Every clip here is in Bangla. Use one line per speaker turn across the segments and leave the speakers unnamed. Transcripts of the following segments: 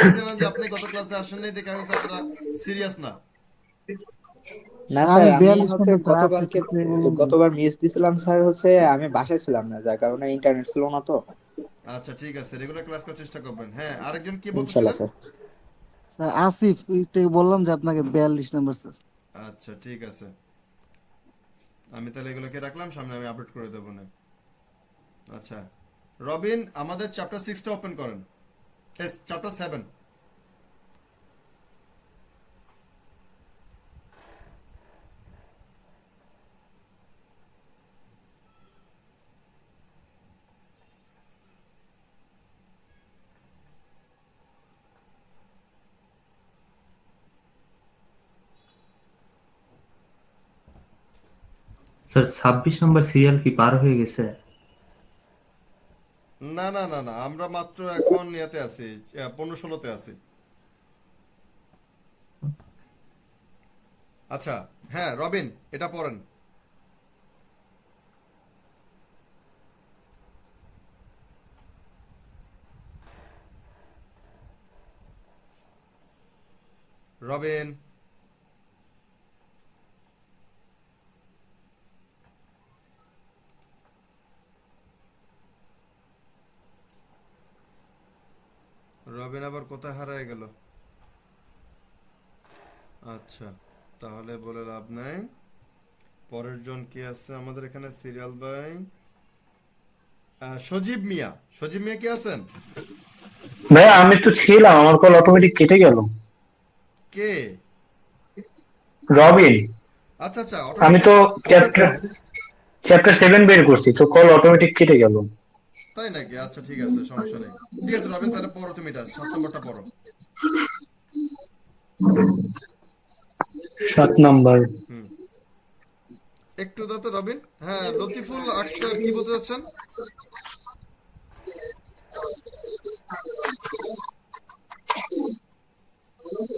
ভাবতেছিলাম যে আপনি গত ক্লাসে আসেন নাই দেখে আমি আপনারা সিরিয়াস না।
না
স্যার
স্যার,
আমি
আমি
42
হচ্ছে
নম্বর স্যার, আপনি
গতকালকে
চেক করে বলুন তো।
গতবার মিস দিছিলাম স্যার, হচ্ছে আমি বাসায় ছিলাম না, যার কারণে ইন্টারনেট ছিল না তো।
আচ্ছা ঠিক আছে, রেগুলার ক্লাস করার চেষ্টা করবেন। হ্যাঁ, আরেকজন কি
ইনশাল্লাহ
বলতেছিলেন?
স্যার।
স্যার আসিফ, এই তো বললাম যে আপনাকে 42 নম্বর স্যার।
আচ্ছা ঠিক আছে, আমি তাহলে এগুলোকে রাখলাম, সামনে আমি আপডেট করে দেবো না। আচ্ছা রবিন, আমাদের চ্যাপ্টার 6টা ওপেন করেন। S chapter 7।
স্যার 26 নম্বর সিরিয়াল কি পার হয়ে গেছে?
না না না না, আমরা মাত্র এখন ইয়াতে আছি, 15-16-তে আছি। আচ্ছা, হ্যাঁ রবিন, এটা পড়েন। রবিন, রবিন আবার কোথায় হারায় গেল? আচ্ছা, তাহলে বলে লাভ নাই। পরের জন কি আছে আমাদের এখানে সিরিয়াল বাই? সজীব মিয়া। সজীব মিয়া কি আছেন?
ভাইয়া আমি তো ছিলাম, আমার কল অটোমেটিক কেটে গেল।
কে?
রবিন।
আচ্ছা আচ্ছা,
আমি
অটোমেটিক।
তো চ্যাপ্টার চ্যাপ্টার 7 বের করছি, তো কল অটোমেটিক কেটে গেল।
তাই নাকি? আচ্ছা ঠিক আছে, সমস্যা নেই। ঠিক আছে রবিন, তাহলে পড়ো তুমি, এটা 7 নম্বরটা পড়ো।
7 নাম্বার।
হুম, একটু দাও তো রবিন। হ্যাঁ, লতিফুল আক্তার কি বলতে চাচ্ছেন?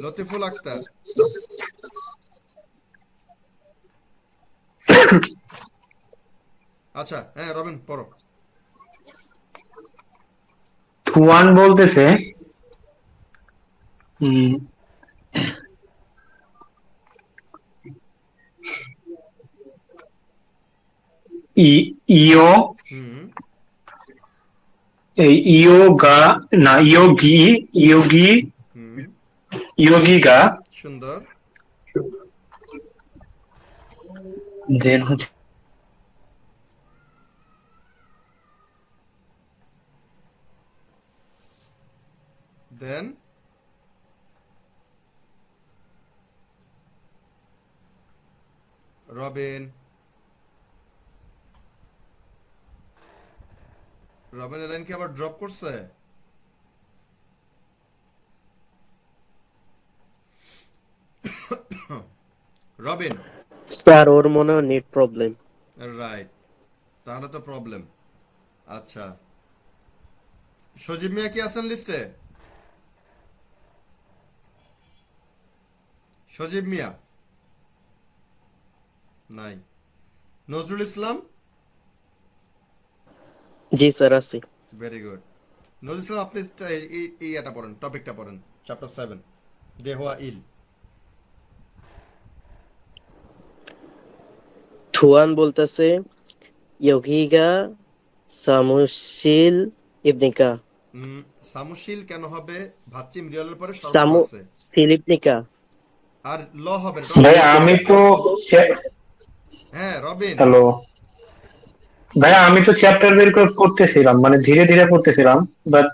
লতিফুল আক্তার। আচ্ছা হ্যাঁ রবিন পড়ো।
ওয়ান বলতেছে উম, ইও
হুম।
ইয়োগা, না ইয়োগি, ইয়োগি,
হুম।
ইয়োগিগা।
সুন্দর।
দেন হচ্ছে
দেন রবিন। রবিন এলাইন কি আবার ড্রপ করছে? রবিন।
স্যার ওর মনে হয় নেট প্রবলেম।
রাইট, তাহলে তো প্রবলেম। আচ্ছা, সজীব মিয়া কি আছেন লিস্টে? সজীব মিয়া নাই। নজরুল ইসলাম।
জি স্যার আছি।
Very good. নজরুল ইসলাম, আপনি এই এটা পড়েন, টপিকটা পড়েন, চ্যাপ্টার 7, দেহওয়া ইল।
থুয়ান বলতেছে ইয়োগিগা সামুশিল ইবনিকা।
উম, সামুশীল কেন হবে? ভাচ্চিম রিয়ালের পরে স্বরবর্ণ
সামু
আছে।
সিলিপনিকা।
আর ল হবে না, এটা হলো
ভাইয়া
প্রত্যয়।
আমি তো
হ্যাঁ রবিন।
হ্যালো ভাইয়া, আমি তো চ্যাপ্টার বের করে পড়তেছিলাম, মানে ধীরে ধীরে পড়তেছিলাম, বাট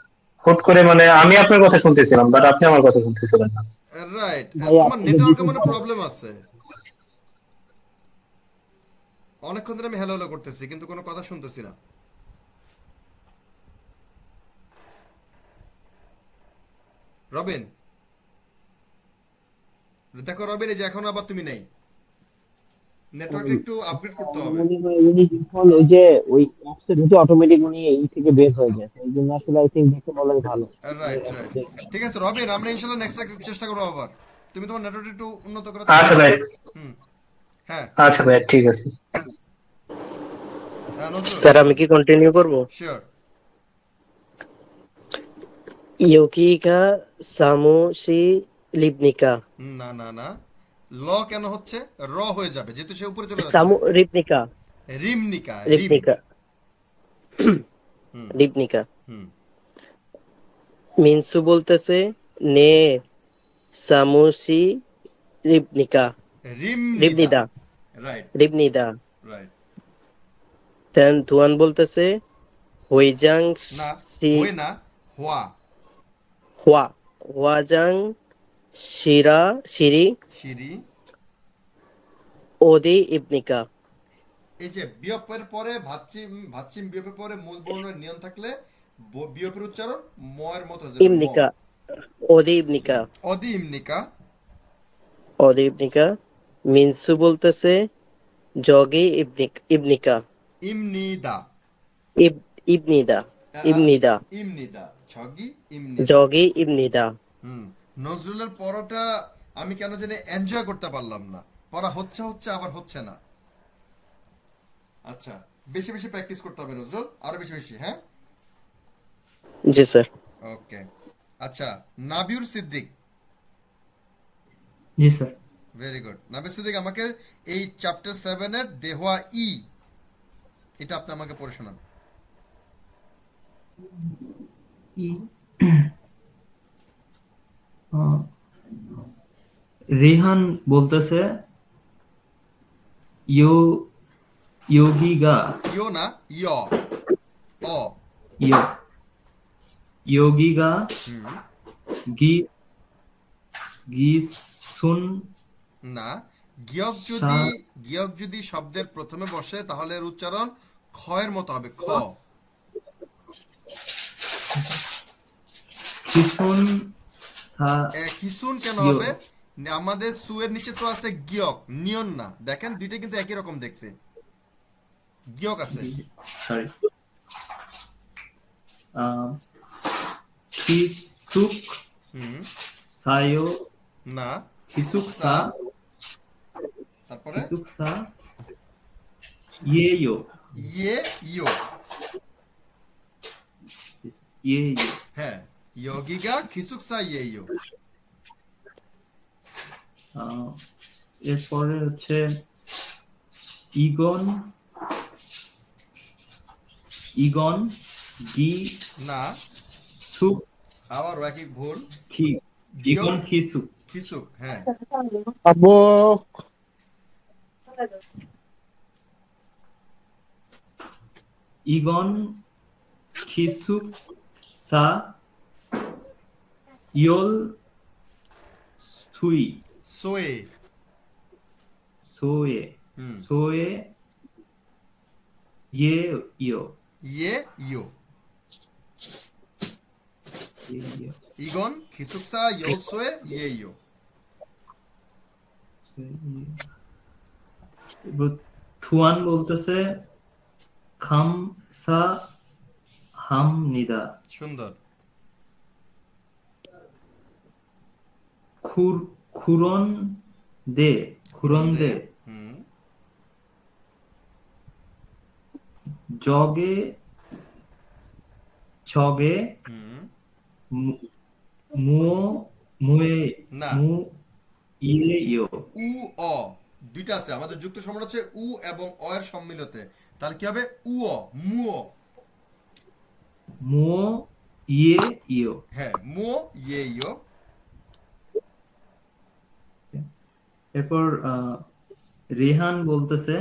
হুট করে মানে আমি আপনার কথা শুনতেছিলাম, বাট আপনি আমার কথা শুনতেছিলেন না।
রাইট,
ভাইয়া
তোমার
আসলে
নেটওয়ার্কে
ডিটেলস
মানে
বলেন।
প্রবলেম আছে। অনেকক্ষণ ধরে আমি হ্যালো হ্যালো করতেছি কিন্তু কোনো কথা শুনতেছি না। রবিন, দেখো রবিন, এই যে এখন আবার তুমি নেই। নেটওয়ার্কটা একটু আপগ্রেড করতে
আমার
হবে।
মনে হয় উনি যখন ওই যে ওই অ্যাপসে ঢুকে অটোমেটিক উনি এই থেকে বের হয়ে গেছে, এই জন্য আসলে আই থিঙ্ক দেখে বলাই ভালো।
Right right. ঠিক আছে রবিন, আমরা ইনশাল্লাহ নেক্সট চেষ্টা করবো আবার। তুমি তোমার নেটওয়ার্ক একটু উন্নত করার চেষ্টা
আচ্ছা
করো।
ভাই।
হুম। হ্যাঁ।
আচ্ছা ভাই, ঠিক আছে।
নজরুল।
স্যার আমি কি কন্টিনিউ করব?
শিওর।
यौगिका सामोशी लिबनिका
না না না, ল কেন হচ্ছে? র হয়ে যাবে যেহেতু সে উপরে চলে যাচ্ছে।
सामो रिबनिका
রিমনিকা, রিম।
रिबनिका
হুম
रिबनिका
হুম।
মিনসু বলতেছে নে সামোশি রিবনিকা
রিমনিদা,
রিবনিদা
রাইট
রিবনিদা
রাইট।
দেন ধুয়ান বলতেছে হুইজাং
না,
শি
হয়ে না, হোয়া।
হুয়া হুয়াজাং শিরা শিরি
সিরি।
ওদি ইবনিকা
এই যে বিয়পের পরে ভাচ্চিম, ভাচ্চিম বিয়পের পরে মূল বর্ণের নিয়ম থাকলে বিয়পের উচ্চারণ ময়ের মতো হয়ে যাবে, ম।
ইবনিকা ওদি ইবনিকা
অদি ইমনিকা।
ওদি ইবনিকা মিনসু বলতেছে জগি ইবনিকা
ইমনিদা।
ইব ইবনিদা
আ, আ,
ইবনিদা
ইমনিদা, ছগি ইমনিদা।
জগি ইবনিদা
হুম। নজরুলের পড়াটা আমি কেন জানি এনজয় করতে পারলাম না, পড়া হচ্ছে হচ্ছে আবার হচ্ছে না। আচ্ছা, বেশি বেশি প্র্যাকটিস করতে হবে নজরুল, আরো বেশি বেশি, হ্যাঁ।
জি স্যার
ওকে। আচ্ছা, নাবিউর সিদ্দিক।
জি sir.
Very good. Nabiur Siddique, আমাকে এই চ্যাপ্টার 7 এর দেহা ই, এটা আপনি আমাকে পড়ে শোনান।
আহ, রেহান বলতেছে ইয়ো ইয়োগিগা
ইয়ো না, ইয়, অ।
ইয়ো ইয়োগিগা
হুম।
গি গিসুন
না, গিয়ক
সা
যদি, গিয়ক যদি শব্দের প্রথমে বসে তাহলে এর উচ্চারণ খয়ের মতো হবে, খ।
খিসুন সা
খিসুন কেন
ইয়ো
হবে? আমাদের সুয়ের নিচে তো আছে গিয়ক, নিয়ন না। দেখেন দুইটা কিন্তু একই রকম দেখতে, গিয়ক আছে।
সরি খিসুক
হুম।
সায়ো
না,
খিসুক
খিসুকসা,
সা
তারপরে
খিসুক সা ইয়েয়ো
ইয়ে, ইয়ো।
ইয়েয়ো
হ্যাঁ, ইয়োগিগা খিসুকসা ইয়ে ইয়ো।
এরপরে হচ্ছে ইগন ইগন গি
না,
সুক
আবার একই ভুল।
খি
গিয়ক,
ইগন খিসুক
খিসুক, হ্যাঁ।
আব্বু
ইগন খিসুক সা ইয়োল সুই
সোয়ে।
সোয়ে
হুম।
সোয়ে ইয়ে ইয়ো
ইয়ে, ইয়ো।
ইয়ে ইয়ো
ইগন খিসুকসা ইয়ো সোয়ে ইয়ে ইয়ো।
এবার থুয়ান বলতেছে খামসা হাম নিদা
সুন্দর।
খুরন দে খুরন দে
হুম।
জগে ছগে
হুম।
মুও মুয়ে
না,
মু ইয়ে ইয়ো
উ, অ, দুইটা আছে। আমাদের যুক্ত সম্রাট হচ্ছে উ এবং অ এর সম্মিলতে, তাহলে কি হবে? উ, অ, মুও।
মুও ইয়ে ইয়ো।
হ্যাঁ, মুও ইয়ে ইয়ো।
এরপর রেহান বলতেছে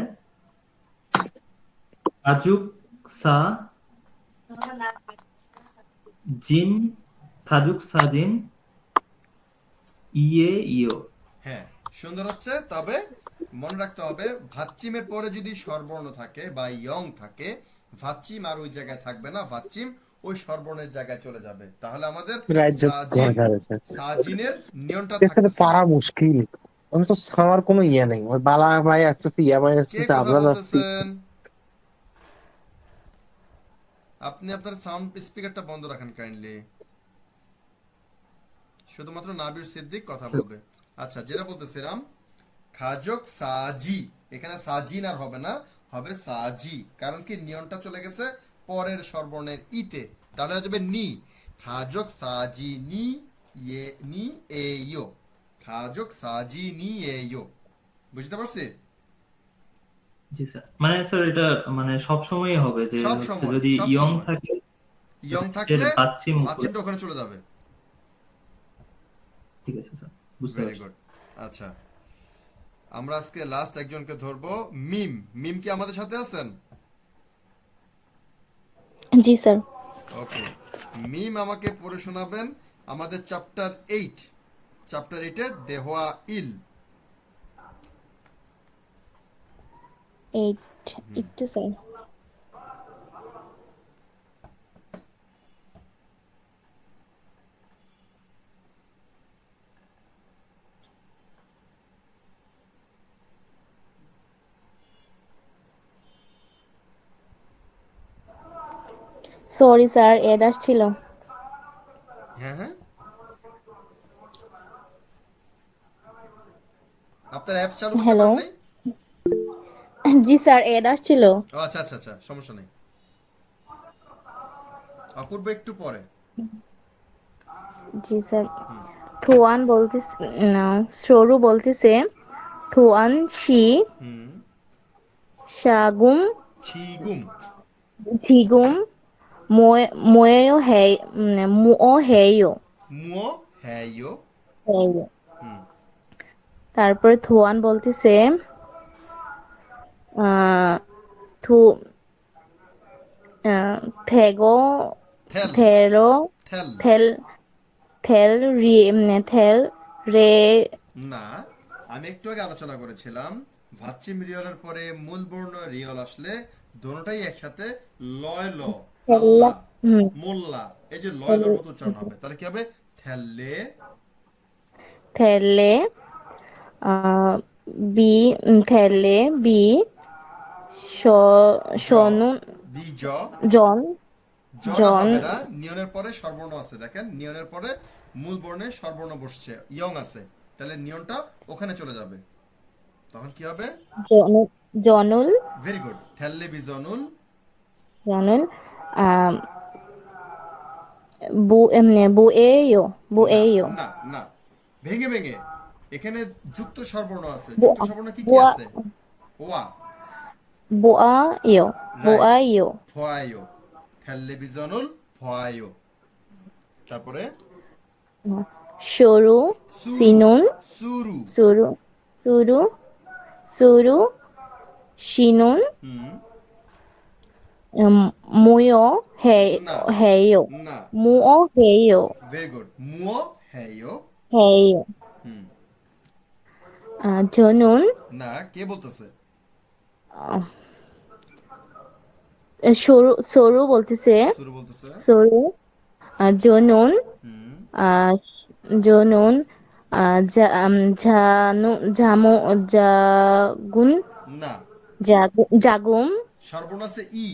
আজুক সা জিন খাজুক সা জিন ইয়ে ইয়ো।
হ্যাঁ, সুন্দর হচ্ছে। তবে মনে রাখতে হবে ভাচ্চিমের পরে যদি স্বরবর্ণ থাকে বা ইয়ং থাকে, ভাচ্চিম আর ওই জায়গায় থাকবে না, ভাচ্চিম ওই স্বরবর্ণের জায়গায় চলে যাবে। তাহলে আমাদের
রাজ্য
সাজিন,
ধরেছে
সাজিনের নিয়মটা
এখানে
থাকতেছে না।
পারা মুশকিল আমি তো ছাড়ার কোনো ইয়ে নেই ওই বালা ভাই আসতেছে ইয়া ভাই
কে
আসতেছে
কথা
আমরা যাচ্ছি
বলতেছেন? আপনি আপনার সাউন্ড স্পিকারটা বন্ধ রাখেন কাইন্ডলি। শুধুমাত্র নাবির সিদ্দিক কথা বলবে। আচ্ছা, যেটা বলতেছিলাম, খাজক সাজি, এখানে সাজিন আর হবে না, হবে সাজি। কারণ কি, নিয়নটা চলে গেছে পরের স্বরবর্ণের ইতে, তাহলে হয়ে যাবে নি। 가족 사진이에요. 가족 사진이에요. বুঝতে পারছি?
জি স্যার, মানে স্যার এটা মানে সব সময়ই হবে যে
সব
হচ্ছে
সময়,
যদি
সব
ইয়ং
সময়।
থাকে
ইয়ং
এর
থাকলে
বাচ্চিম উপরে।
ভাচ্চিমটা ওখানে চলে যাবে।
ঠিক আছে স্যার, বুঝতে
ভেরি
পারছি।
গুড। আচ্ছা, আমরা আজকে লাস্ট একজনকে ধরবো, মিম। মিম কি আমাদের সাথে আছেন?
জি স্যার।
ওকে, মিম আমাকে পড়ে শোনাবেন আমাদের চ্যাপ্টার 8, চ্যাপ্টার 8 এর দেহওয়া ইল।
8 একটু স্যার। সরি স্যার, এড আসছিল।
হ্যাঁ হ্যাঁ, আপনার অ্যাপ চালু করতে
হ্যালো।
পারেন নাই?
জি স্যার, এড আসছিল।
ও আচ্ছা আচ্ছা আচ্ছা, সমস্যা নেই। অপূর্ব একটু পরে।
জি স্যার। থুয়ান বলতেছে, না, সরু বলতেছে থুয়ান শি
হুম,
শাগুম
ছিগুম।
জিগুম মোয়েও হেই মুও হেইও
মুও হ্যায়ো।
হেইও।
হুম,
তারপরে থুয়ান বলতেছে আহ থু থেগো
থেল।
থেরো
থেল।
থেল থেল রি থেল রে।
না, আমি একটু আগে আলোচনা করেছিলাম ভাচ্চিম রিয়লের পরে মূল বর্ণ রিয়ল আসলে দোনোটাই একসাথে লয় ল,
থেল্লা।
আল্লাহ,
হুম।
মোল্লা, এই যে লয় লর মতো উচ্চারণ হবে। তাহলে কি হবে? থেললে।
থেলে আহ বি থেলে বি
জ,
সনু
বি জ।
জন
জটা
জন
হবে না, নিয়নের পরে স্বরবর্ণ আছে, দেখেন নিয়নের পরে মূল বর্ণে স্বরবর্ণ বসছে, ইয়ং আছে, তাহলে নিয়নটা ওখানে চলে যাবে। তখন কি হবে?
জনুল
ভেরি গুড, থেললে বিজনুল।
জনুল আহ বুয়েও
না
বুয়েও
না না, ভেঙে ভেঙে, এখানে যুক্ত স্বরবর্ণ আছে। যুক্ত
বুয়া
স্বরবর্ণ কি কি
বুয়া
আছে? ওয়া,
বুয়াও
রাইট,
বুয়াও।
ফয়ায়ো, থেললে বিজনুল ফয়ায়ো। তারপরে
সরু
সুরু।
সিনুন
সুরু।
সুরু সুরু সুরু শিনুন
হুম,
মুয়ো
না
হেয়ো
না,
মুও হেয়ো
ভেরি গুড, মুও হ্যায়ো।
হেয়ো।
হুম,
জনুন
না, কে বলতেছে?
আহ, সরু সরু বলতেছে
সুরু বলতেছে।
সরু জনুন
হুম,
আহ, জনুন ঝানু ঝামু জাগুন
না,
জাগুম
স্বরবর্ণ আছে ই।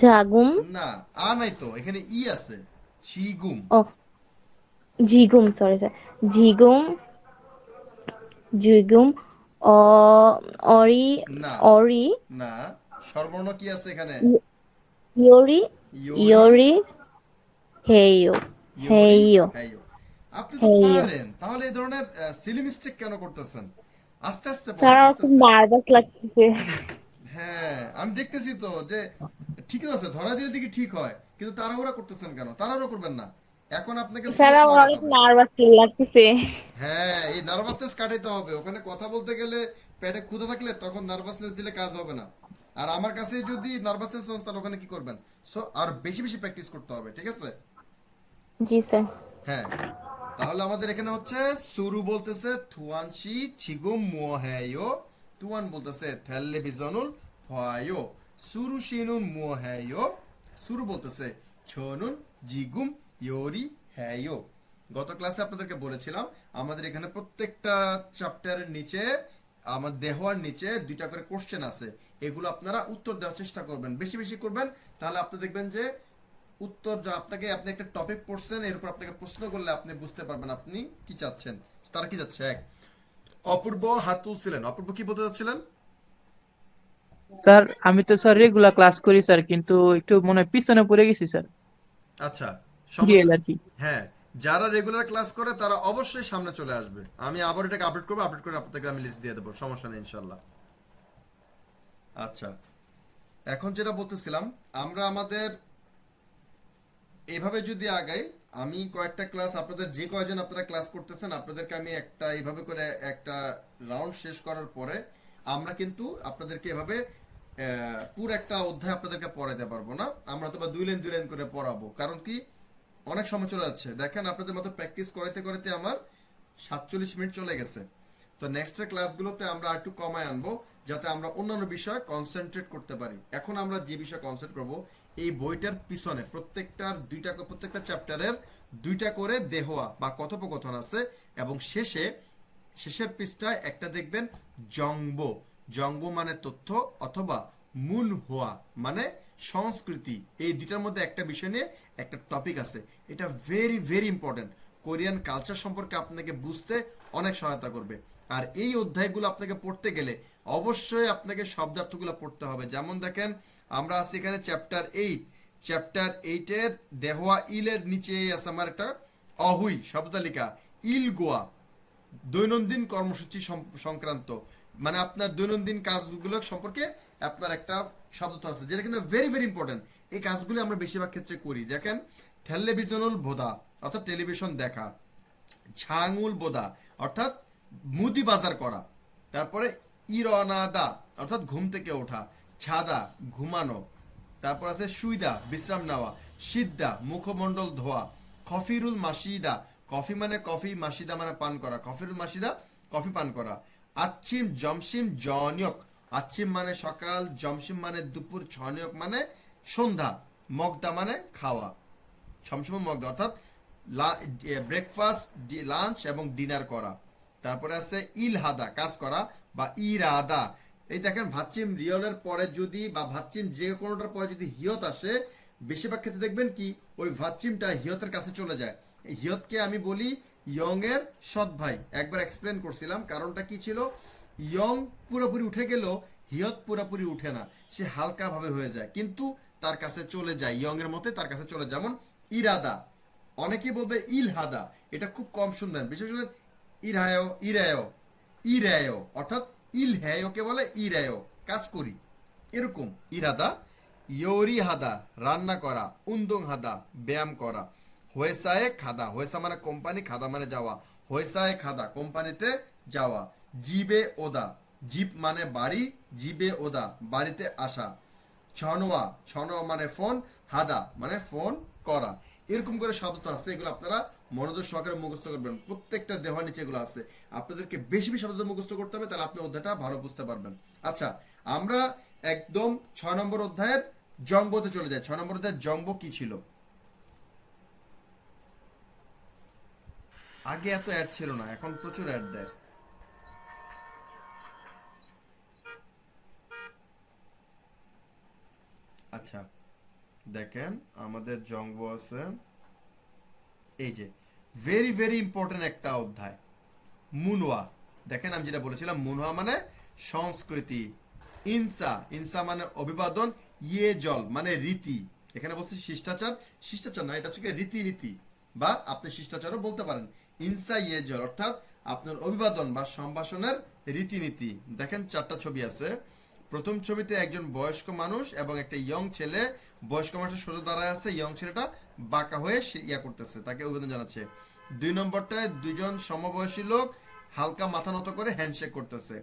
জাগুম
না, আ নাই তো, এখানে ই আছে, ছিগুম।
ও জিগুম, সরি স্যার, জিগুম জিগুম অ অরি
না
অরি
না, স্বরবর্ণ কি আছে এখানে?
ইয়োরি
ইয়োরি।
ইয়োরি হেয়ো
ইয়োরি
হেয়ো
হ্যায়ো। আপনি তো
হেয়ো।
পারেন, তাহলে এই ধরনের সিলি মিস্টেক কেন করতেছেন? আস্তে আস্তে
স্যার
পড়েন,
আমার
আস্তে
খুব
আস্তে।
নার্ভাস লাগতেছে।
হ্যাঁ, আমি দেখতেছি তো যে ঠিক আছে, ধরা দিলে দিকে ঠিক হয়, কিন্তু তাড়াহুড়া করতেছেন কেন? তাড়াহুড়া করবেন না, এখন আপনাকে স্লো
স্যার
স্লো
আমার
আগাতে
অনেক
হবে।
নার্ভাস লাগতেছে।
হ্যাঁ, এই নার্ভাসনেস কাটাইতে হবে। ওখানে কথা বলতে গেলে পেটে ক্ষুধা থাকলে তখন নার্ভাসনেস দিলে কাজ হবে না। আর আমার কাছে যদি নার্ভাসনেস হন তাহলে ওখানে কি করবেন? সো আর বেশি বেশি প্র্যাকটিস করতে হবে, ঠিক আছে?
জি স্যার।
হ্যাঁ, তাহলে আমাদের এখানে হচ্ছে সুরু বলতেছে থুয়ানশি ছিগুম মুয়াহায়ো, তুয়ান বলতেছে থেললে বিজনুল ফয়ায়ো, সুরু শিনুন মুয়াহায়ো, সুরু বলতেছে ছনুন জিগুম ইয়োরি হ্যায়ো। গত ক্লাসে আপনাদেরকে বলেছিলাম আমাদের এখানে প্রত্যেকটা চ্যাপ্টারের নিচে, আমার দেহওয়ার নিচে দুইটা করে কোশ্চেন আছে, এগুলো আপনারা উত্তর দেওয়ার চেষ্টা করবেন, বেশি বেশি করবেন, তাহলে আপনি দেখবেন যে উত্তর যা আপনাকে, আপনি একটা টপিক পড়ছেন, এর উপর আপনাকে প্রশ্ন করলে আপনি বুঝতে পারবেন আপনি কি চাচ্ছেন, তারা কি চাচ্ছে। এক, অপূর্ব হাত তুলছিলেন, অপূর্ব কি বলতে চাচ্ছিলেন?
স্যার আমি তো স্যার রেগুলার ক্লাস করি স্যার, কিন্তু একটু মনে হয় পিছনে পড়ে গেছি স্যার,
আচ্ছা,
রিয়েল
সমস্যা,
আর কি।
হ্যাঁ, যারা রেগুলার ক্লাস করে তারা অবশ্যই সামনে চলে আসবে। আমি আবার এটাকে আপডেট করবো, আপডেট করে আপনাদেরকে আমি লিস্ট দিয়ে দেবো, সমস্যা নেই ইনশাল্লাহ। আচ্ছা, এখন যেটা বলতেছিলাম, আমরা আমাদের এভাবে যদি আগাই, আমি কয়েকটা ক্লাস আপনাদের, যে কয়জন আপনারা ক্লাস করতেছেন আপনাদেরকে আমি একটা এইভাবে করে একটা রাউন্ড শেষ করার পরে আমরা কিন্তু আপনাদেরকে এভাবে পুরো একটা অধ্যায় আপনাদেরকে পড়াতে পারবো না, আমরা তো বা 2 লাইন 2 লাইন করে পড়াবো। কারণ কি, অনেক সময় চলে যাচ্ছে। দেখেন আপনাদের মতো প্র্যাকটিস করতে করতে আমার 47 মিনিট চলে গেছে। তো নেক্সটের ক্লাসগুলোতে আমরা একটু কমায় আনবো, যাতে আমরা অন্যান্য বিষয়ে কনসেন্ট্রেট করতে পারি। এখন আমরা যে বিষয়ে কনসেন্ট্রেট করব, এই বইটার পিছনে প্রত্যেকটা চ্যাপ্টারের 2টা করে দেহোয়া বা কথোপকথন আছে, এবং শেষের পৃষ্ঠায় একটা দেখবেন জংব। জংব মানে তথ্য, অথবা মুন হোয়া মানে সংস্কৃতি। এই দুইটার মধ্যে একটা বিষয় নিয়ে একটা টপিক আছে। এটা very very important, Korean culture সম্পর্কে আপনাকে বুঝতে অনেক সহায়তা করবে। আর এই অধ্যায়গুলো আপনাকে পড়তে গেলে অবশ্যই আপনাকে শব্দার্থগুলো পড়তে হবে। যেমন দেখেন, আমরা আছি এখানে চ্যাপ্টার 8 এর দেহোয়া ইলের নিচে আছে আমার একটা অহুই শব্দ তালিকা, ইল গোয়া, দৈনন্দিন কর্মসূচি সংক্রান্ত, মানে আপনার দৈনন্দিন কাজগুলো সম্পর্কে আপনার একটা শব্দ আছে, যেটা কিন্তু ভেরি ভেরি ইম্পর্টেন্ট। এই কাজগুলো আমরা বেশিরভাগ ক্ষেত্রে করি। দেখেন, টেলিভিশনুল বোধা অর্থাৎ টেলিভিশন দেখা, ছাঙুল বোধা অর্থাৎ মুদি বাজার করা, তারপরে ইরনাদা অর্থাৎ ঘুম থেকে ওঠা, ছাদা ঘুমানো, তারপর আছে সুইদা বিশ্রাম নেওয়া, সিদ্ধা মুখমণ্ডল ধোয়া, কফিরুল মাসিদা কফি মানে কফি, মাসিদা মানে পান করা, কফিরুল মাসিদা কফি পান করা, আচ্ছিম জমসিম জনিয়ক, আচ্ছিম মানে সকাল, জমসিম মানে দুপুর, ছনিয়ক মানে সন্ধ্যা, মগদা মানে খাওয়া, সমসময় মগদা অর্থাৎ ব্রেকফাস্ট, লাঞ্চ এবং ডিনার করা। তারপরে আছে ইলহাদা কাজ করা বা ইরাদা। এই দেখেন, ভাচ্চিম রিয়লের পরে যদি বা ভাচ্চিম যে কোনোটার পরে যদি হিয়ত আসে, বেশিরভাগ ক্ষেত্রে দেখবেন কি ওই ভাচ্চিমটা হিয়তের কাছে চলে যায়। এই হিয়তকে আমি বলি ইয়ং এর সৎ ভাই। একবার এক্সপ্লেন করছিলাম কারণটা কি ছিল। ইয়ং পুরোপুরি উঠে গেল, হিয়ত পুরোপুরি উঠে না, সে হালকা ভাবে হয়ে যায়, কিন্তু তার কাছে চলে যায়, ইয়ং এর মতে তার কাছে চলে। যেমন ইরাদা, অনেকেই বলবে ইলহাদা, এটা খুব কম শুনবেন, বিশেষ করে ইরায়ো ইরায়ো ইরায়ো অর্থাৎ ইলহায়োকে বলে ইরায়ো, কাজ করি, এরকম ইরাদা। ইয়োরি হাদা রান্না করা, উন্দং হাদা ব্যায়াম করা, হয়েসায় খাদা, হয়েসা মানে কোম্পানি, খাদা মানে যাওয়া, হয়েসায় খাদা কোম্পানিতে যাওয়া, জিবে ওদা, জিপ মানে বাড়ি, জিবে ওদা বাড়িতে আসা, ছনোয়া মানে ফোন, হাদা মানে ফোন করা। এরকম করে শব্দ আছে, এগুলো আপনারা মনোযোগ সহকারে মুখস্থ করবেন। প্রত্যেকটা দেওয়ার নিচে এগুলো আছে, আপনাদেরকে বেশি বেশি শব্দ মুখস্থ করতে হবে, তাহলে আপনি অধ্যায়টা ভালো বুঝতে পারবেন। আচ্ছা, আমরা একদম 6 নম্বর অধ্যায়ের জংবতে চলে যাই। 6 নম্বর অধ্যায়ের জংব কি ছিল? আগে এত অ্যাড ছিল না, এখন প্রচুর অ্যাড দেয়। আচ্ছা, দেখেন আমাদের জংব আছে, এই যে ভেরি ভেরি ইম্পর্টেন্ট একটা অধ্যায় মুনওয়া। দেখেন, আমি যেটা বলেছিলাম, মুনওয়া মানে সংস্কৃতি, ইনসা মানে অভিবাদন, ইয়ে জল মানে রীতি। এখানে বলছি শিষ্টাচার, শিষ্টাচার না, এটা হচ্ছে রীতিনীতি, বা আপনি শিষ্টাচারও বলতে পারেন। ইনসা ইয়ে জল অর্থাৎ আপনার অভিবাদন বা সম্ভাষণের রীতিনীতি। দেখেন 4টা ছবি আছে। প্রথম ছবিতে একজন বয়স্ক মানুষ এবং একটা ইয়ং ছেলে, বয়স্ক মানুষের সোজা দাঁড়ায় আছে, ইয়ং ছেলেটা বাঁকা হয়ে ইয়া করতেছে, তাকে অভিবাদন জানাচ্ছে। 2 নম্বরটায় দুজন সমবয়সী লোক হালকা মাথা নত করে হ্যান্ডশেক করতেছে।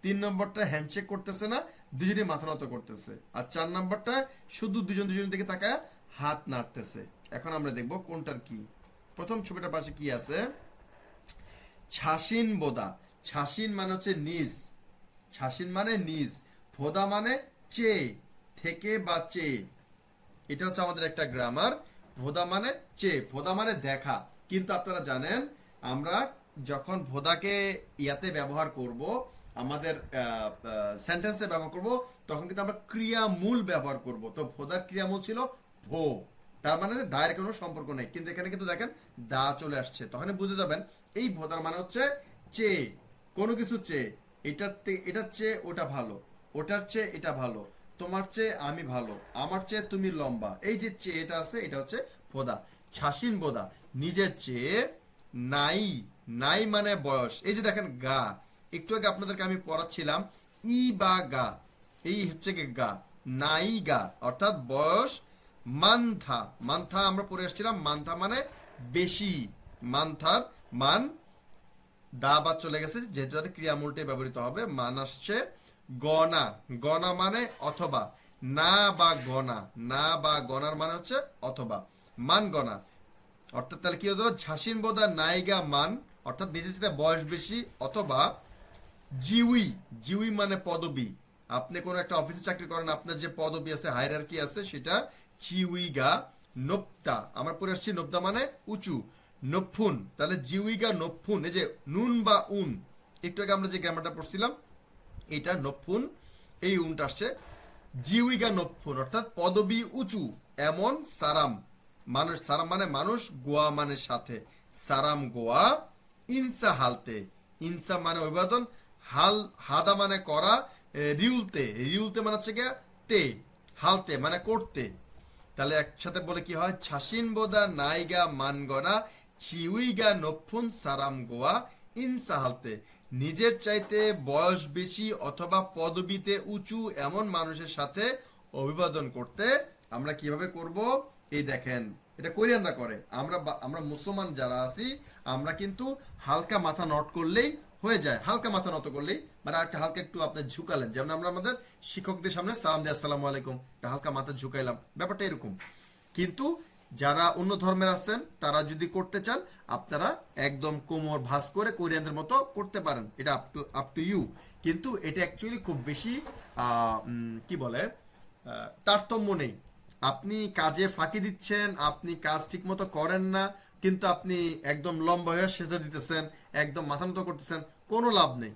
3 নম্বরটা হ্যান্ডশেক করতেছে না, দুজনই মাথা নত করতেছে। আর 4 নম্বরটা শুধু দুজনের দিকে তাকায় হাত নাড়তেছে। এখন আমরা দেখব কোনটার কি। প্রথম ছবিটার পাশে কি আছে? ছাসিন বোদা। ছাসিন মানে হচ্ছে নিজ, ছাসিন মানে নিজ, ভোদা মানে চে, থেকে বা চে। এটা হচ্ছে আমাদের একটা গ্রামার। ভোদা মানে চে, ভোদা মানে দেখা। কিন্তু আপনারা জানেন, আমরা যখন ভোদাকে ইয়াতে ব্যবহার করব, আমাদের সেন্টেন্সে ব্যবহার করব, তখন কিন্তু আমরা ক্রিয়ামূল ব্যবহার করব। তো ভোদার ক্রিয়ামূল ছিল ভো, তার মানে দায়ের কোনো সম্পর্ক নেই, কিন্তু এখানে কিন্তু দেখেন দা চলে আসছে, তখন বুঝে যাবেন এই ভোদার মানে হচ্ছে চে, কোনো কিছু চে, এটা চেয়ে ওটা ভালো, ওটার চেয়ে এটা ভালো, তোমার চেয়ে আমি ভালো, আমার চেয়ে তুমি লম্বা, এই যে চেয়ে এটা আছে এটা হচ্ছে বোদা। ছাসিন বোদা, নিজের চেয়ে। নাই, নাই মানে বয়স। এই যে দেখেন গা, একটু আগে আপনাদেরকে আমি পড়াচ্ছিলাম ই বা গা, এই হচ্ছে কি গা, নাই গা অর্থাৎ বয়স। মান্থা, মান্থা আমরা পড়ে আসছিলাম, মান্থা মানে বেশি, মান্থার মান দা বাদ চলে গেছে যেহেতু এটা ক্রিয়ামূলটে ব্যবহৃত হবে, মান আসছে গনা, গনা মানে অথবা, না বা গনা, না বা গনার মানে হচ্ছে অথবা, মান গনা। অর্থাৎ তাহলে কি হতো, ঝাসিন বোদা নাইগা মান অর্থাৎ নিজের সাথে বয়স বেশি, অথবা জিউই, জিউই মানে পদবি। আপনি কোন একটা অফিসে চাকরি করেন, আপনার যে পদবি আছে, হায়ারার্কি আছে, সেটা চিউইগা নোপ্তা। আমরা পড়ে আসছি নোপ্তা মানে উঁচু। নফুন, তাহলে জিউইগা নফুন, এই যে নুন বা উন, একটু আগে আমরা যে গ্রামারটা পড়ছিলাম এটা নফুন, এই উনটা আসছে জিউইগা নফুন অর্থাৎ পদবি উঁচু এমন সারাম, মানুষ, সারাম মানে মানুষ, গোয়া মানে সাথে, সারাম গোয়া, ইনসা হালতে, ইনসা মানে অভিবাদন, হাল, হাদা মানে করা, রিউলতে, রিউলতে মানে হচ্ছে গিয়া তে, হালতে মানে করতে। তাহলে একসাথে বলে কি হয়, ছাসিন বোদা নাইগা মানগনা চিউইগা নফুন সারাম গোয়া ইনসা হালতে, নিজের চাইতে বয়স বেশি অথবা পদবিতে উঁচু এমন মানুষের সাথে অভিবাদন করতে আমরা কিভাবে করব, এই দেখেন এটা কোরিয়ানরা করে, আমরা মুসলমান যারা আছি আমরা কিন্তু হালকা মাথা নট করলেই হয়ে যায়, হালকা মাথা নত করলেই, মানে একটা হালকা একটু আপনি ঝুঁকালেন, যেমন আমরা আমাদের শিক্ষকদের সামনে সালাম দিই আসসালামু আলাইকুম, একটা হালকা মাথা ঝুঁকাইলাম, ব্যাপারটা এরকম। কিন্তু যারা অন্য ধর্মের আছেন তারা যদি করতে চান আপনারা একদম কোমর ভাঁজ করে কোরিয়ানদের মতো করতে পারেন, এটা আপ টু ইউ। কিন্তু এটা অ্যাকচুয়ালি খুব বেশি কি বলে তারতম্য নেই। আপনি কাজে ফাঁকি দিচ্ছেন, আপনি কাজ ঠিক মতো করেন না, কিন্তু আপনি একদম লম্বা হয়ে সেজদা দিতেছেন, একদম মাথা মতো করতেছেন, কোনো লাভ নেই।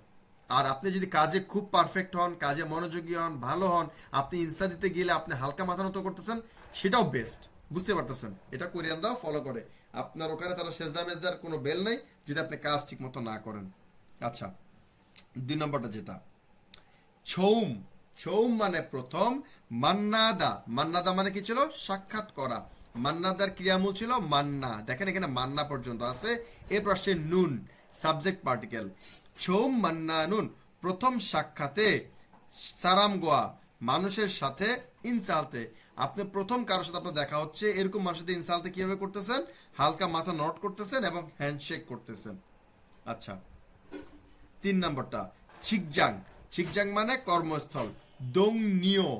আর আপনি যদি কাজে খুব পারফেক্ট হন, কাজে মনোযোগী হন, ভালো হন, আপনি ইনসা দিতে গেলে আপনি হালকা মাথা মতো করতেছেন, সেটাও বেস্ট। বুঝতে পারতেছেন, এটা কোরিয়ানরাও ফলো করে। আপনার ওখানে তারা সেজদা মেজদার কোনো বেল নাই যদি আপনি কাজ ঠিক মতো না করেন। আচ্ছা, 2 নম্বরটা যেটা ছৌম, ছৌম মানে প্রথম। মান্নাদা, মান্নাদা মানে কি ছিল, সাক্ষাৎ করা। মান্নাদার ক্রিয়ামূল ছিল মান্না, দেখেন এখানে মান্না পর্যন্ত আছে, এরপর আসছে নুন, সাবজেক্ট পার্টিকেল। ছৌম মান্না নুন, প্রথম সাক্ষাতে, সারাম গোয়া মানুষের সাথে, ইনসালতে আপনি প্রথম কারোর সাথে আপনার দেখা হচ্ছে, এরকম মানুষের সাথে ইনসালতে কিভাবে করতেছেন, হালকা মাথা নট করতেছেন এবং হ্যান্ডশেক করতেছেন। আচ্ছা, 3 নম্বরটা ছিকজাং, ছিকজাং মানে কর্মস্থল। দং নিও,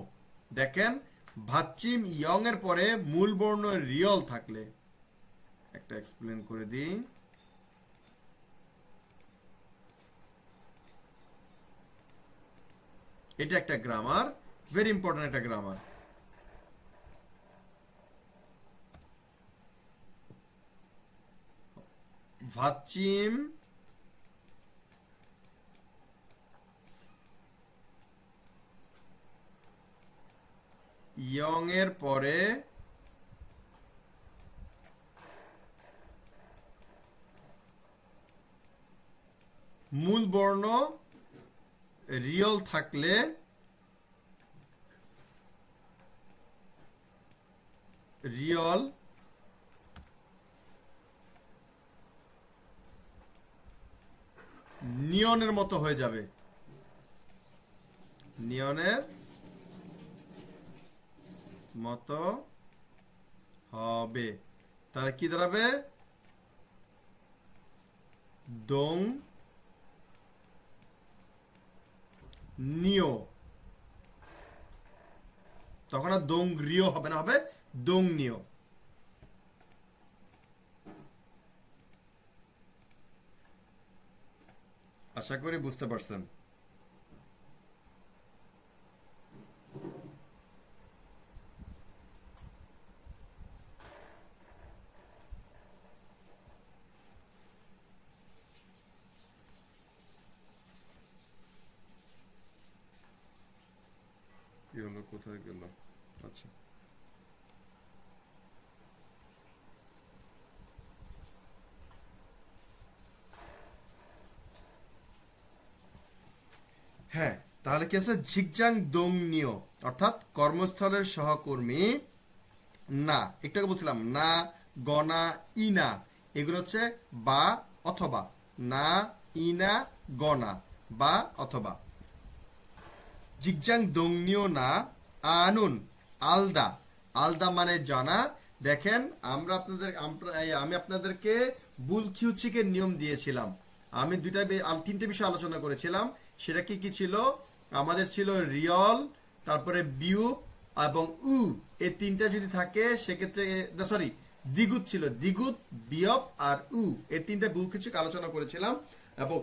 দেখেন ভাচ্চিম ইয়ং এর পরে মূল বর্ণ রিয়ল থাকলে, একটা এক্সপ্লেন করে দিই। এটা একটা গ্রামার, ভেরি ইম্পর্টেন্ট একটা গ্রামার। ভাচ্চিম ইয়ং এর পরে মূল বর্ণ রিয়ল থাকলে রিয়ল নিয়নের মতো হয়ে যাবে, নিয়নের মতো হবে। তাহলে কি দাঁড়াবে, দং নিও, তখন আর দং রিও হবে না, হবে দং নিও। আশা করি বুঝতে পারছেন। কি হলো, কোথায় গেল? আচ্ছা, হ্যাঁ তাহলে কি আছে ঝিকজাং দং নিয়, অর্থাৎ কর্মস্থলের সহকর্মী না, একটু আগে বলছিলাম না, গনা, ইনা, এগুলো হচ্ছে বা অথবা, না, ইনা, গনা, বা অথবা। জিগজাং দংনিও না, আনুন, আলদা, আলদা মানে জানা। দেখেন আমি আপনাদেরকে বুলকিউচিকের নিয়ম দিয়েছিলাম, আমি তিনটে বিষয় আলোচনা করেছিলাম। সেটা কি কি ছিল? আমাদের ছিল রিয়ল, তারপরে বিউপ এবং উ, এই তিনটা যদি থাকে সেক্ষেত্রে সরি দ্বিগুত ছিল, দ্বিগুত, বিয়প আর উ, এই তিনটা বুলকিউচিক আলোচনা করেছিলাম। এবং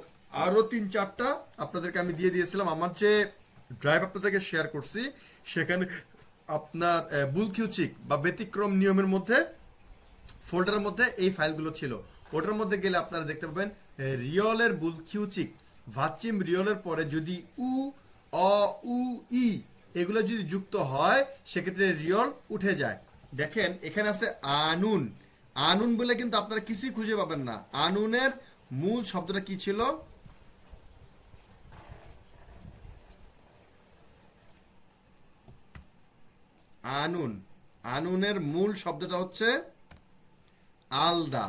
আরো 3-4টা আপনাদেরকে আমি দিয়ে দিয়েছিলাম আমার যে ড্রাইভ আপনাদেরকে শেয়ার করছি, সেখানে আপনার বুলকিউচিক বা ব্যতিক্রম নিয়মের মধ্যে ফোল্ডারের মধ্যে এই ফাইলগুলো ছিল। ওটার মধ্যে গেলে আপনারা দেখতে পাবেন রিয়লের বুলকিউচিক, ভাচিম রিয়লের পরে যদি উ, অ, উ, ই এগুলো যদি যুক্ত হয় সেক্ষেত্রে রিয়ল উঠে যায়। দেখেন এখানে আছে আনুন, আনুন বলে কিন্তু আপনারা কিছুই খুঁজে পাবেন না। আনুনের মূল শব্দটা কি ছিল? আনুন, আনুনের মূল শব্দটা হচ্ছে আলদা।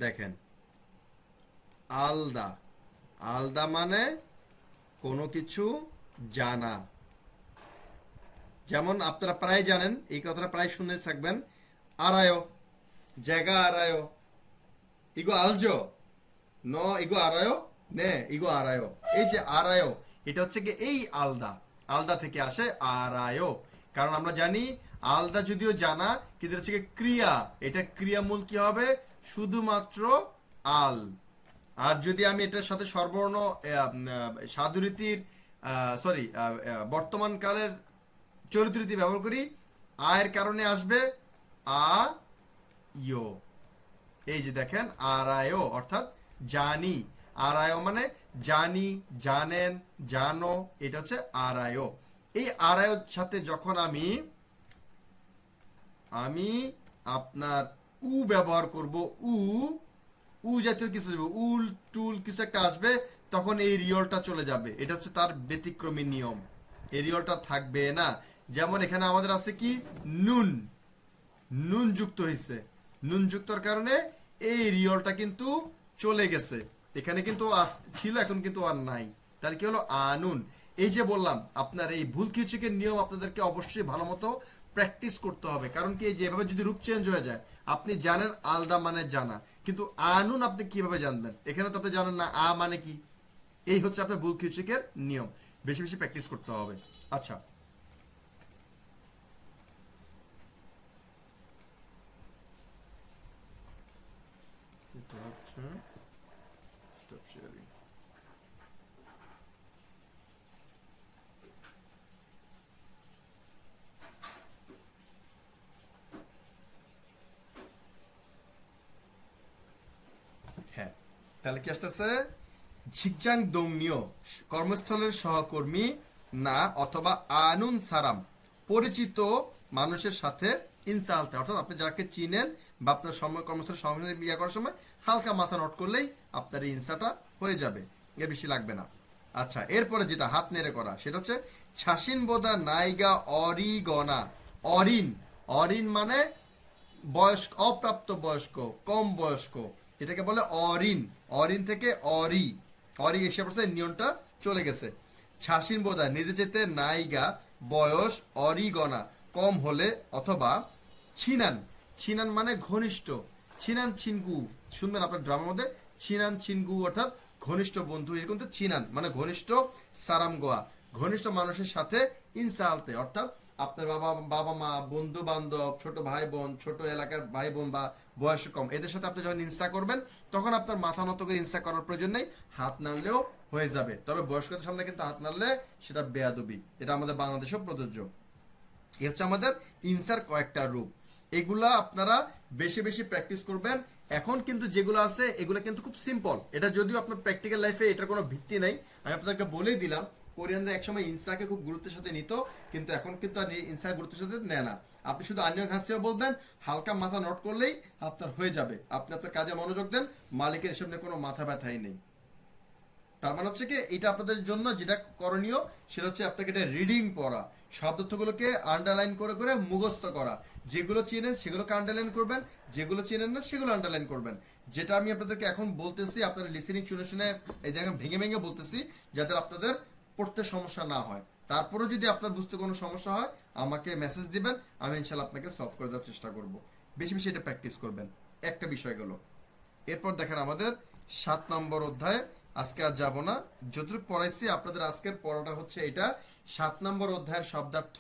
দেখেন আলদা, আলদা মানে কোনো কিছু জানা। যেমন আপনারা প্রায় জানেন, এই কথাটা প্রায় শুনে থাকবেন, আড়ায়ো, জায়গা আড়ায়ো, ইগো আলজো, ন ইগো আড়ায়ো, নে ইগো আড়ায়ো। এই যে আড়ায়ো, এটা হচ্ছে কি এই আলদা, আলদা থেকে আসে আড়ায়ো। কারণ আমরা জানি আলদা যদিও জানা, কিন্তু হচ্ছে কি ক্রিয়া, এটা ক্রিয়ামূল কি হবে? শুধুমাত্র আল। আর যদি আমি এটার সাথে সর্বর্ণ সাধুরীতির সরি বর্তমান কালের চরিত্রীতি ব্যবহার করি, আয়ের কারণে আসবে আ ইয়ো। এই যে দেখেন আরায়ো অর্থাৎ জানি, আরায়ো মানে জানি, জানেন, জানো, এটা হচ্ছে আরায়ো। এই আরায়োর সাথে যখন আমি আপনার উ ব্যবহার করব, উ জাতীয় কিছু আসবে, উল টুল কিছু একটা আসবে, তখন এই রিয়লটা চলে যাবে। এটা হচ্ছে তার ব্যতিক্রমী নিয়ম, এই রিয়লটা থাকবে না। যেমন এখানে আমাদের আছে কি নুন, নুন যুক্ত হয়েছে, নুন যুক্তর কারণে এই রিয়লটা কিন্তু চলে গেছে। এখানে কিন্তু ছিল, এখন কিন্তু আর নাই। তাহলে কি হলো? আনুন। এই যে বললাম আপনার এই বুলকিউচিকের নিয়ম আপনাদেরকে অবশ্যই ভালো মতো প্র্যাকটিস করতে হবে। কারণ কি যেভাবে যদি রূপ চেঞ্জ হয়ে যায়, আপনি জানেন আলদা মানে জানা, কিন্তু আনুন আপনি কিভাবে জানবেন? এখানে তো আপনি জানেন না আ মানে কি। এই হচ্ছে আপনার বুলকিউচিকের নিয়ম, বেশি বেশি প্র্যাকটিস করতে হবে। আচ্ছা, এটা হচ্ছে স্টপ শেয়ারিং। হ্যাঁ, তাহলে কি আসতেছে? ঝিকজাং দংনিও, কর্মস্থলের সহকর্মী না, অথবা আনুন সারাম, পরিচিত মানুষের সাথে ইনসালতে, অর্থাৎ আপনি যাকে চিনেন বা আপনার সময় কর্মস্থলের সঙ্গে বিয়ে করার সময় হালকা মাথা নট করলেই আপনার এই ইনসাটা হয়ে যাবে, এর বেশি লাগবে না। আচ্ছা, এরপরে যেটা হাত নেড়ে করা, সেটা হচ্ছে ছাসিন বোদা নাইগা অরিগনা, অরিন, অরিন মানে বয়স্ক, অপ্রাপ্ত বয়স্ক, কম বয়স্ক, এটাকে বলে অরিন। অরিন থেকে অরি, অরি এসে পড়ছে, নিয়মটা চলে গেছে। ছাসিন বোধা নিতে যেতে নাইগা বয়স, অরিগনা কম হলে, অথবা ছিনান, ছিনান মানে ঘনিষ্ঠ, ছিনান ছিনগু, শুনবেন আপনার ড্রামার মধ্যে ছিনান ছিনগু অর্থাৎ ঘনিষ্ঠ বন্ধু, এরকম তো ছিনান মানে ঘনিষ্ঠ, সারাম গোয়া ঘনিষ্ঠ মানুষের সাথে ইনসালতে, অর্থাৎ আপনার বাবা মা, বন্ধু বান্ধব, ছোট ভাই বোন, ছোট এলাকার ভাই বোন বা বয়স কম, এদের সাথে আপনি যখন ইনসা করবেন তখন আপনার মাথা নত করে ইনসা করার প্রয়োজন নেই, হাত নাড়লেও হয়ে যাবে। তবে বয়স্কদের সামনে কিন্তু হাত নাড়লে সেটা বেয়াদবি, এটা আমাদের বাংলাদেশেও প্রযোজ্য। এ হচ্ছে আমাদের ইনসার কয়েকটা রূপ, এগুলা আপনারা বেশি বেশি প্র্যাকটিস করবেন। এখন কিন্তু যেগুলো আছে এগুলো কিন্তু খুব সিম্পল, এটা যদিও আপনার প্র্যাকটিক্যাল লাইফে এটার কোনো ভিত্তি নাই, আমি আপনাদেরকে বলেই দিলাম। কোরিয়ানরা একসময় ইনসাকে খুব গুরুত্বের সাথে নিত, কিন্তু এখন কিন্তু আর ইনসা গুরুত্বের সাথে নেয় না। আপনি শুধু আনিও ঘাসিও বলবেন, হালকা মাথা নোট করলেই আপনার হয়ে যাবে। আপনি আপনার কাজে মনোযোগ দেন, মালিকের এসব নিয়ে কোনো মাথা ব্যথাই নেই। তার মানে হচ্ছে কি এটা আপনাদের জন্য যেটা করণীয় সেটা হচ্ছে আপনাকে এটা রিডিং পড়া, শব্দার্থগুলোকে আন্ডারলাইন করে করে মুখস্থ করা, যেগুলো চেনেন সেগুলোকে আন্ডারলাইন করবেন, যেগুলো চেনেন না সেগুলো আন্ডারলাইন করবেন। যেটা আমি আপনাদেরকে এখন বলতেছি আপনারা লিসেনিং শুনে শুনে এই দেখেন ভেঙে ভেঙে বলতেছি, যাতে আপনাদের পড়তে সমস্যা না হয়। তারপরে যদি আপনার বুঝতে কোনো সমস্যা হয় আমাকে মেসেজ দিবেন, আমি ইনশাল্লাহ আপনাকে সলভ করে দেওয়ার চেষ্টা করব। বেশি বেশি এটা প্র্যাকটিস করবেন, একটা বিষয় গেল। এরপর দেখেন আমাদের 7 নম্বর অধ্যায়ে আজকে আর যাব না, যতটুকু পড়াইছি আপনাদের আজকের পড়াটা হচ্ছে এটা 7 নম্বর অধ্যায়ের শব্দার্থ,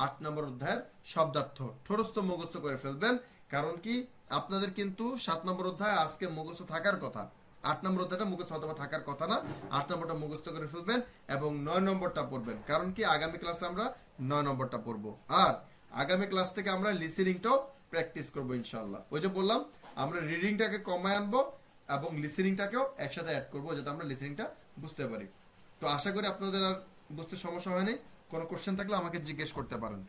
8 নম্বর অধ্যায়ের শব্দার্থ ঠোরস্থ মুখস্থ করে ফেলবেন। কারণ কি আপনাদের কিন্তু 7 নম্বর অধ্যায় আজকে মুখস্থ থাকার কথা, 8 নম্বর অধ্যায়টা মুখস্থ অথবা থাকার কথা না, 8 নম্বরটা মুখস্থ করে ফেলবেন এবং 9 নম্বরটা পড়বেন। কারণ কি আগামী ক্লাসে আমরা 9 নম্বরটা পড়বো, আর আগামী ক্লাস থেকে আমরা লিসেনিংটাও প্র্যাকটিস করবো ইনশাল্লাহ। ওই যে বললাম আমরা রিডিংটাকে কমায় আনবো এবং লিসেনিংটাকেও একসাথে অ্যাড করবো, যাতে আমরা লিসেনিংটা বুঝতে পারি। তো আশা করি আপনাদের আর বুঝতে সমস্যা হয়নি। কোনো কোশ্চেন থাকলে আমাকে জিজ্ঞেস করতে পারেন।